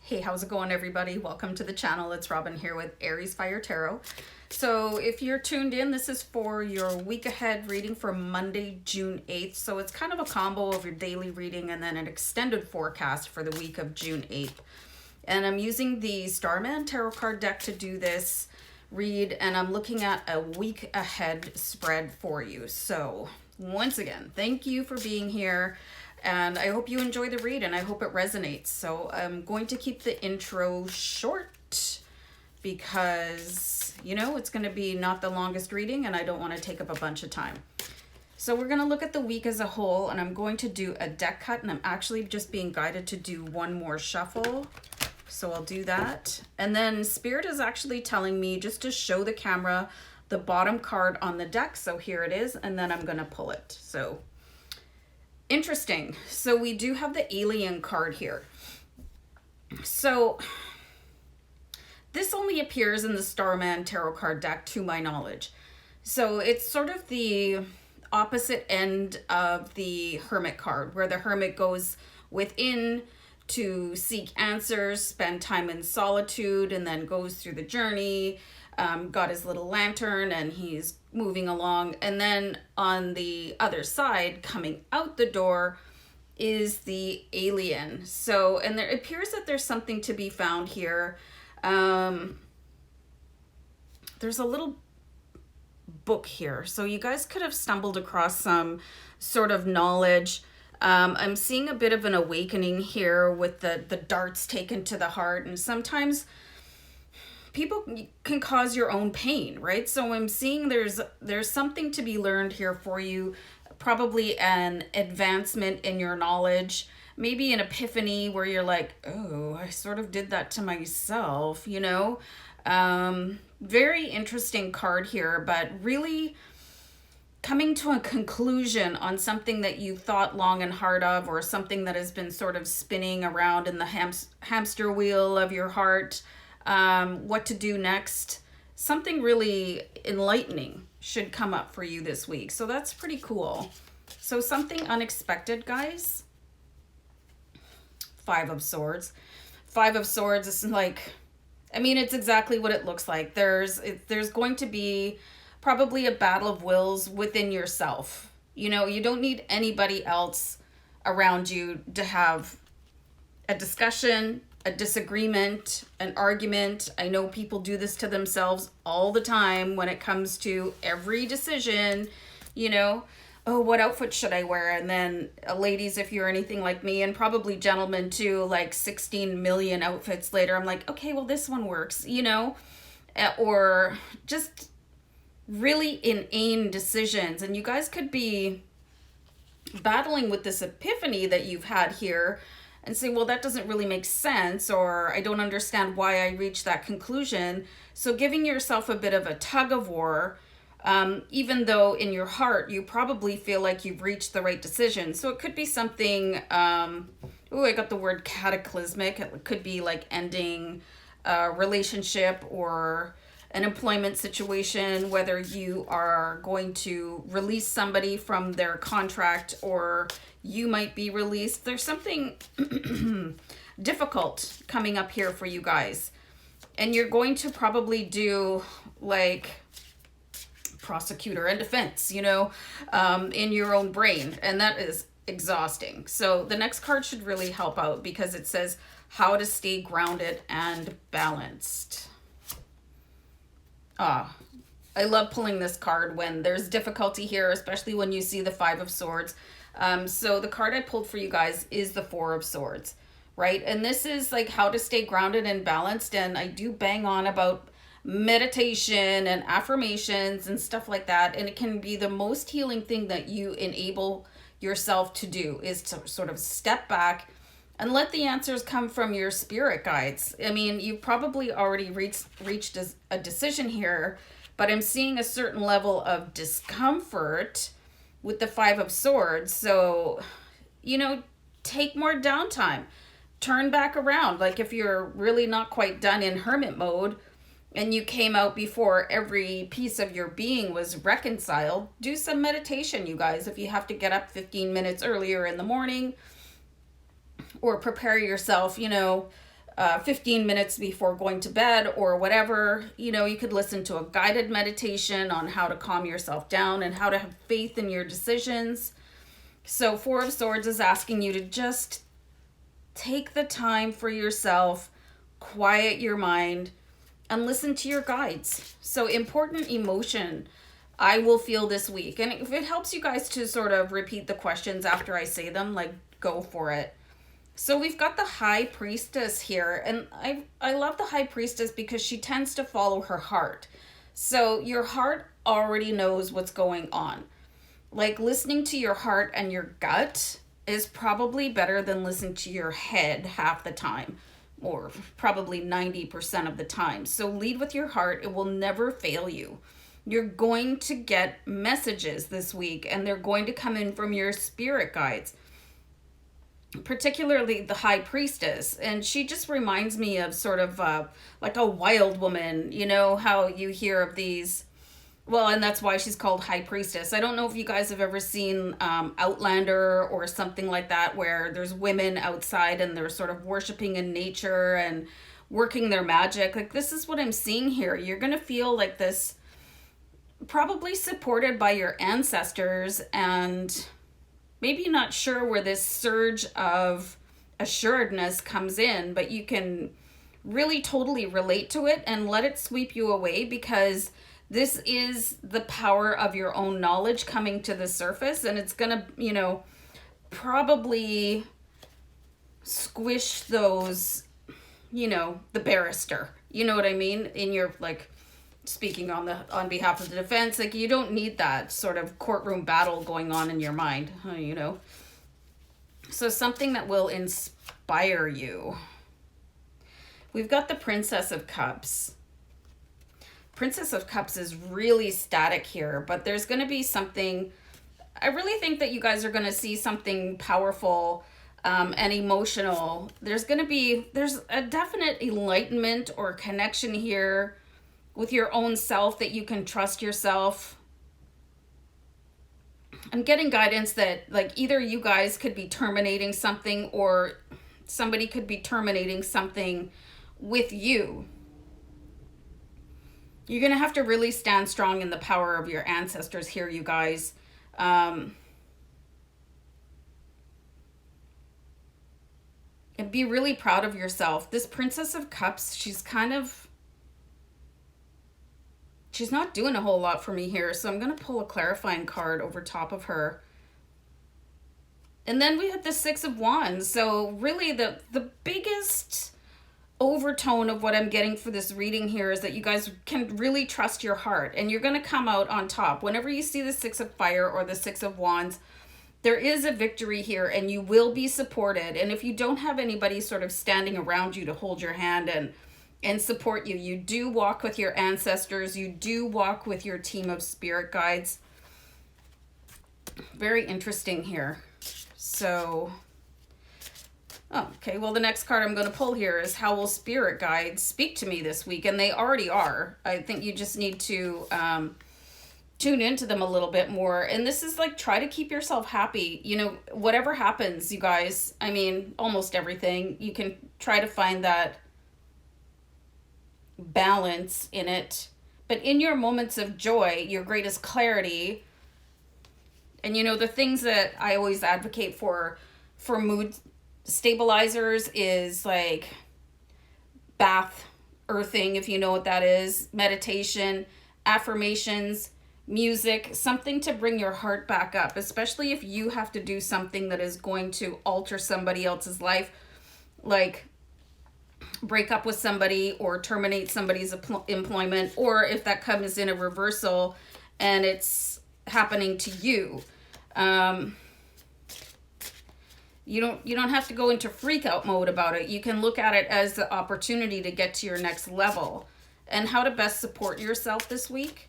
Hey, how's it going, everybody? Welcome to the channel. It's Robin here with AriesFireTarot. So if you're tuned in, this is for your week ahead reading for Monday, June 8th. So it's kind of a combo of your daily reading and then an extended forecast for the week of June 8th. And I'm using the Starman tarot card deck to do this read, and I'm looking at a week ahead spread for you. So once again, thank you for being here. And I hope you enjoy the read and I hope it resonates. So I'm going to keep the intro short because, you know, it's going to be not the longest reading and I don't want to take up a bunch of time. So we're going to look at the week as a whole, and I'm going to do a deck cut, and I'm actually just being guided to do one more shuffle. So I'll do that. And then Spirit is actually telling me just to show the camera the bottom card on the deck. So here it is, and then I'm going to pull it. So interesting. So we do have the alien card here. So this only appears in the Starman tarot card deck to my knowledge. So it's sort of the opposite end of the Hermit card, where the Hermit goes within to seek answers, spend time in solitude, and then goes through the journey. Got his little lantern and he's moving along. And then on the other side, coming out the door, is the alien. So, and there appears that there's something to be found here. There's a little book here. So you guys could have stumbled across some sort of knowledge. I'm seeing a bit of an awakening here with the darts taken to the heart. And sometimes people can cause your own pain, right? So I'm seeing there's something to be learned here for you, probably an advancement in your knowledge, maybe an epiphany where you're like, oh, I sort of did that to myself, you know? Very interesting card here, but really coming to a conclusion on something that you thought long and hard of, or something that has been sort of spinning around in the hamster wheel of your heart. What to do next. Something really enlightening should come up for you this week. So that's pretty cool. So something unexpected, guys. Five of Swords. Five of Swords is like, I mean, it's exactly what it looks like. There's going to be probably a battle of wills within yourself. You know, you don't need anybody else around you to have a discussion, a disagreement, an argument. I know people do this to themselves all the time when it comes to every decision, you know, oh, what outfit should I wear? And then ladies, if you're anything like me, and probably gentlemen too, like 16 million outfits later, I'm like, okay, well, this one works, you know, or just really inane decisions. And you guys could be battling with this epiphany that you've had here and say, well, that doesn't really make sense, or I don't understand why I reached that conclusion. So giving yourself a bit of a tug of war, even though in your heart you probably feel like you've reached the right decision. So it could be something, oh, I got the word cataclysmic. It could be like ending a relationship or an employment situation, whether you are going to release somebody from their contract or you might be released. There's something difficult coming up here for you guys. And you're going to probably do like prosecutor and defense, you know, in your own brain. And that is exhausting. So the next card should really help out because it says how to stay grounded and balanced. I love pulling this card when there's difficulty here, especially when you see the Five of Swords. So the card I pulled for you guys is the Four of Swords, right? And this is like how to stay grounded and balanced. And I do bang on about meditation and affirmations and stuff like that. And it can be the most healing thing that you enable yourself to do, is to sort of step back and let the answers come from your spirit guides. I mean, you've probably already reached a decision here, but I'm seeing a certain level of discomfort with the Five of Swords. So, you know, take more downtime. Turn back around. Like if you're really not quite done in hermit mode and you came out before every piece of your being was reconciled, do some meditation, you guys. If you have to get up 15 minutes earlier in the morning, or prepare yourself, you know, 15 minutes before going to bed or whatever. You know, you could listen to a guided meditation on how to calm yourself down and how to have faith in your decisions. So Four of Swords is asking you to just take the time for yourself, quiet your mind, and listen to your guides. So important emotion I will feel this week. And if it helps you guys to sort of repeat the questions after I say them, like, go for it. So we've got the High Priestess here, and I love the High Priestess because she tends to follow her heart. So your heart already knows what's going on. Like, listening to your heart and your gut is probably better than listening to your head half the time, or probably 90% of the time. So lead with your heart. It will never fail you. You're going to get messages this week, and they're going to come in from your spirit guides, particularly the High Priestess. And she just reminds me of sort of like a wild woman. You know how you hear of these, well, and that's why she's called High Priestess. I don't know if you guys have ever seen Outlander or something like that, where there's women outside and they're sort of worshiping in nature and working their magic. Like, this is what I'm seeing here. You're going to feel like this, probably supported by your ancestors, and maybe not sure where this surge of assuredness comes in, but you can really totally relate to it and let it sweep you away, because this is the power of your own knowledge coming to the surface, and it's gonna, you know, probably squish those, you know, the barrister, you know what I mean, in your, like, speaking on behalf of the defense. Like, you don't need that sort of courtroom battle going on in your mind, you know. So something that will inspire you. We've got the Princess of Cups. Princess of Cups is really static here, but there's going to be something, I really think that you guys are going to see something powerful and emotional. There's a definite enlightenment or connection here with your own self, that you can trust yourself. I'm getting guidance that, like, either you guys could be terminating something, or somebody could be terminating something with you. You're going to have to really stand strong in the power of your ancestors here, you guys. And be really proud of yourself. This Princess of Cups, she's not doing a whole lot for me here, so I'm going to pull a clarifying card over top of her. And then we have the Six of Wands. So really the biggest overtone of what I'm getting for this reading here is that you guys can really trust your heart, and you're going to come out on top. Whenever you see the Six of Fire or the Six of Wands, there is a victory here, and you will be supported. And if you don't have anybody sort of standing around you to hold your hand and support you, you do walk with your ancestors, you do walk with your team of spirit guides. Very interesting here. So, okay, well, the next card I'm going to pull here is, how will spirit guides speak to me this week? And they already are. I think you just need to tune into them a little bit more. And this is like, try to keep yourself happy. You know, whatever happens, you guys, I mean, almost everything, you can try to find that balance in it. But in your moments of joy, your greatest clarity, and, you know, the things that I always advocate for mood stabilizers is like bath earthing, if you know what that is, meditation, affirmations, music, something to bring your heart back up, especially if you have to do something that is going to alter somebody else's life, like break up with somebody or terminate somebody's employment, or if that comes in a reversal and it's happening to you. You don't have to go into freak out mode about it. You can look at it as the opportunity to get to your next level. And how to best support yourself this week.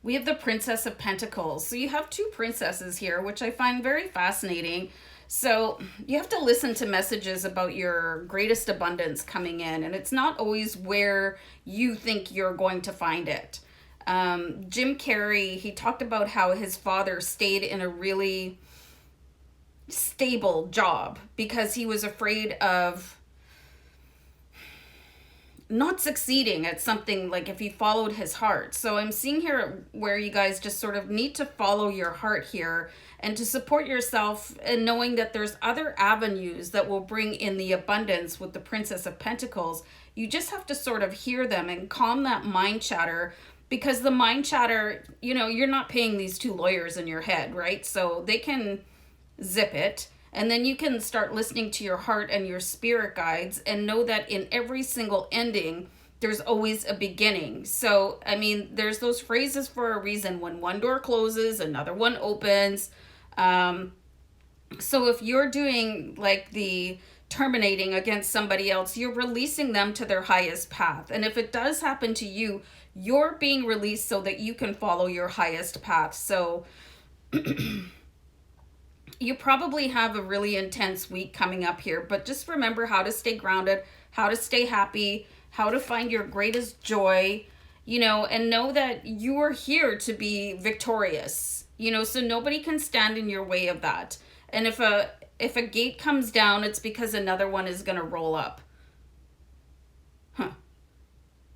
We have the Princess of Pentacles. So you have two princesses here, which I find very fascinating. So you have to listen to messages about your greatest abundance coming in, and it's not always where you think you're going to find it. Jim Carrey, he talked about how his father stayed in a really stable job because he was afraid of not succeeding at something, like if he followed his heart. So I'm seeing here where you guys just sort of need to follow your heart here and to support yourself, and knowing that there's other avenues that will bring in the abundance with the Princess of Pentacles. You just have to sort of hear them and calm that mind chatter, because the mind chatter, you know, you're not paying these two lawyers in your head, right? So they can zip it. And then you can start listening to your heart and your spirit guides, and know that in every single ending, there's always a beginning. So, I mean, there's those phrases for a reason. When one door closes, another one opens. So if you're doing like the terminating against somebody else, you're releasing them to their highest path. And if it does happen to you, you're being released so that you can follow your highest path. So you probably have a really intense week coming up here, but just remember how to stay grounded, how to stay happy, how to find your greatest joy, you know, and know that you are here to be victorious, you know, so nobody can stand in your way of that. And if a gate comes down, it's because another one is going to roll up.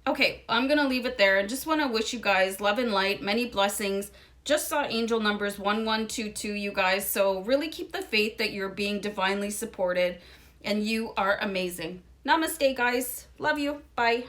Okay, I'm going to leave it there. I just want to wish you guys love and light, many blessings. Just saw angel numbers 1122, you guys. So really keep the faith that you're being divinely supported and you are amazing. Namaste, guys. Love you. Bye.